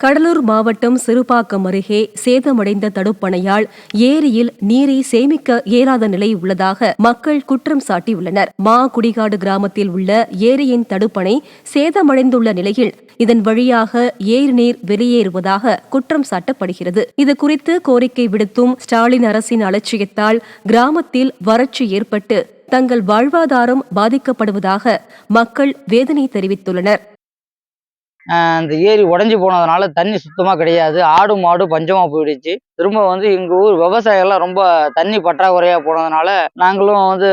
கடலூர் மாவட்டம் சிறுபாக்கம் அருகே சேதமடைந்த தடுப்பணையால் ஏரியில் நீரை சேமிக்க இயலாத நிலை உள்ளதாக மக்கள் குற்றம் சாட்டியுள்ளனர். குடிகாடு கிராமத்தில் உள்ள ஏரியின் தடுப்பணை சேதமடைந்துள்ள நிலையில் இதன் வழியாக ஏரி நீர் வெளியேறுவதாக குற்றம் சாட்டப்படுகிறது. இதுகுறித்து கோரிக்கை விடுத்தும் ஸ்டாலின் அரசின் அலட்சியத்தால் கிராமத்தில் வறட்சி ஏற்பட்டு தங்கள் வாழ்வாதாரம் பாதிக்கப்படுவதாக மக்கள் வேதனை தெரிவித்துள்ளனர். அந்த ஏரி உடஞ்சி போனதுனால தண்ணி சுத்தமாக கிடையாது. ஆடு மாடு பஞ்சமாக போயிடுச்சு. திரும்ப எங்கள் ஊர் விவசாயம்லாம் ரொம்ப தண்ணி பற்றாக்குறையாக போனதுனால நாங்களும்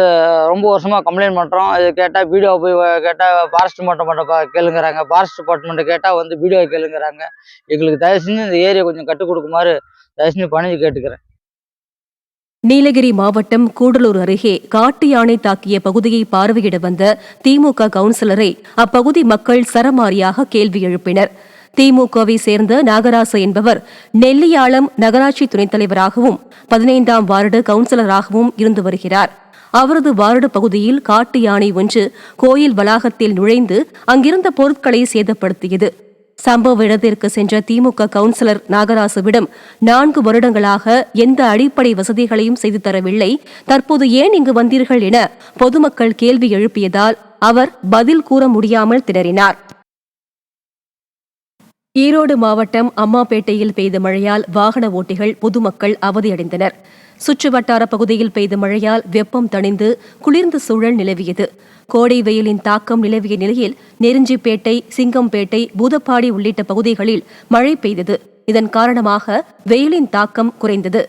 ரொம்ப வருஷமாக கம்ப்ளைண்ட் பண்ணுறோம். இது கேட்டால் வீடியோ போய் கேட்டால் ஃபாரஸ்ட் டிபார்ட்மெண்ட்டை கேளுங்கிறாங்க. ஃபாரஸ்ட் டிபார்ட்மெண்ட்டை கேட்டால் வீடியோ கேளுங்கிறாங்க. எங்களுக்கு தயவு செஞ்சு இந்த ஏரியை கொஞ்சம் கற்றுக் கொடுக்குமாறு தயவு செஞ்சு பணிஞ்சு கேட்டுக்கிறேன். நீலகிரி மாவட்டம் கூடலூர் அருகே காட்டு யானை தாக்கிய பகுதியை பார்வையிட வந்த திமுக கவுன்சிலரை அப்பகுதி மக்கள் சரமாரியாக கேள்வி எழுப்பினர். திமுகவை சேர்ந்த நாகராசு என்பவர் நெல்லியாளம் நகராட்சி துணைத் தலைவராகவும் 15ஆம் வார்டு கவுன்சிலராகவும் இருந்து வருகிறார். அவரது வார்டு பகுதியில் காட்டு யானை ஒன்று கோயில் வளாகத்தில் நுழைந்து அங்கிருந்த பொருட்களை சேதப்படுத்தியது. சம்பவ இடத்திற்கு சென்ற திமுக கவுன்சிலர் நாகராசுவிடம் 4 வருடங்களாக எந்த அடிப்படை வசதிகளையும் செய்து தரவில்லை, தற்போது ஏன் இங்கு வந்தீர்கள் என பொதுமக்கள் கேள்வி எழுப்பியதால் அவர் பதில் கூற முடியாமல் திணறினார். ஈரோடு மாவட்டம் அம்மாப்பேட்டையில் பெய்த மழையால் வாகன ஓட்டிகள் பொதுமக்கள் அவதியடைந்தனர். சுற்றுவட்டார பகுதியில் பெய்த மழையால் வெப்பம் தணிந்து குளிர்ந்த சூழல் நிலவியது. கோடை வெயிலின் தாக்கம் நிலவிய நிலையில் நெருஞ்சிப்பேட்டை, சிங்கம்பேட்டை, பூதப்பாடி உள்ளிட்ட பகுதிகளில் மழை பெய்தது. இதன் காரணமாக வெயிலின் தாக்கம் குறைந்தது.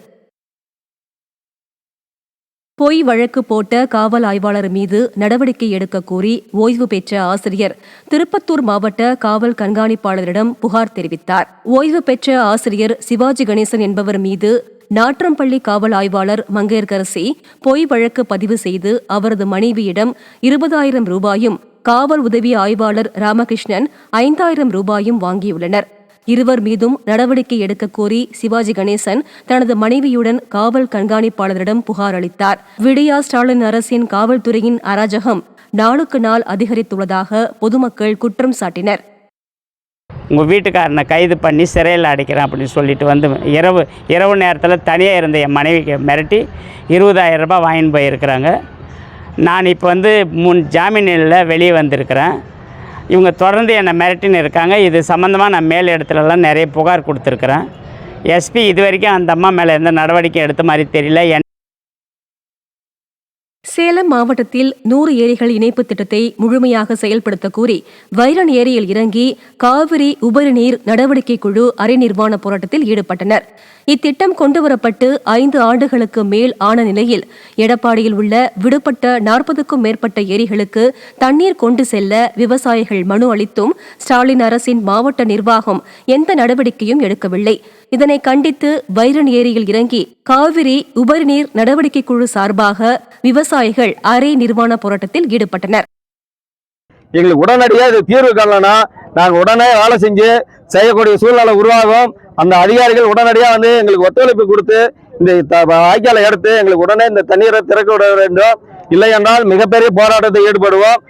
பொய் வழக்கு போட்ட காவல் ஆய்வாளர் மீது நடவடிக்கை எடுக்க கோரி ஓய்வு பெற்ற ஆசிரியர் திருப்பத்தூர் மாவட்ட காவல் கண்காணிப்பாளரிடம் புகார் தெரிவித்தார். ஓய்வு பெற்ற ஆசிரியர் சிவாஜி கணேசன் என்பவர் மீது நாற்றம்பள்ளி காவல் ஆய்வாளர் மங்கையர்கரசி பொய் வழக்கு பதிவு செய்து அவரது மனைவியிடம் 20,000 ரூபாயும், காவல் உதவி ஆய்வாளர் ராமகிருஷ்ணன் 5,000 ரூபாயும் வாங்கியுள்ளனர். இருவர் மீதும் நடவடிக்கை எடுக்க கோரி சிவாஜி கணேசன் தனது மனைவியுடன் காவல் கண்காணிப்பாளரிடம் புகார் அளித்தார். விடியா ஸ்டாலின் அரசின் காவல்துறையின் அராஜகம் நாளுக்கு நாள் அதிகரித்துள்ளதாக பொதுமக்கள் குற்றம் சாட்டினர். உங்கள் வீட்டுக்காரனை கைது பண்ணி சிறையில் அடைக்கிறேன் அப்படின்னு சொல்லிட்டு இரவு நேரத்தில் தனியாக இருந்த என் மனைவிக்கு மிரட்டி 20,000 ரூபாய் வாங்கின்னு போயிருக்கிறாங்க. நான் இப்போ ஜாமீனில் வெளியே வந்திருக்கிறேன். இவங்க தொடர்ந்து என்னை மிரட்டின்னு இருக்காங்க. இது சம்மந்தமாக நான் மேல் இடத்துலலாம் நிறைய புகார் கொடுத்துருக்குறேன். எஸ்பி இது வரைக்கும் அந்த அம்மா மேலே எந்த நடவடிக்கை எடுத்த மாதிரி தெரியல. சேலம் மாவட்டத்தில் 100 ஏரிகள் இணைப்பு திட்டத்தை முழுமையாக செயல்படுத்த கோரி வைரன் ஏரியில் இறங்கி காவிரி உபரி நீர் நடவடிக்கை குழு அரை நிர்வாண போராட்டத்தில் ஈடுபட்டனர். இத்திட்டம் கொண்டுவரப்பட்டு 5 ஆண்டுகளுக்கு மேல் ஆன நிலையில் எடப்பாடியில் உள்ள விடுபட்ட 40க்கும் மேற்பட்ட ஏரிகளுக்கு தண்ணீர் கொண்டு செல்ல விவசாயிகள் மனு அளித்தும் ஸ்டாலின் அரசின் மாவட்ட நிர்வாகம் எந்த நடவடிக்கையும் எடுக்கவில்லை. இதனை கண்டித்து வைரன் ஏரியில் இறங்கி காவிரி உபரி நீர் நடவடிக்கை குழு சார்பாக விவசாயிகள் அரை நிர்வாண போராட்டத்தில் ஈடுபட்டனர். எங்களுக்கு உடனடியாக இது தீர்வு காணலன்னா நாங்கள் உடனே வேலை செஞ்சு செய்யக்கூடிய சூழ்நிலை உருவாகும். அந்த அதிகாரிகள் உடனடியாக எங்களுக்கு ஒத்துழைப்பு கொடுத்து இந்த வாய்க்காலை எடுத்து எங்களுக்கு உடனே இந்த தண்ணீரை திறக்க விட வேண்டும். இல்லை என்றால் மிகப்பெரிய போராட்டத்தை ஈடுபடுவோம்.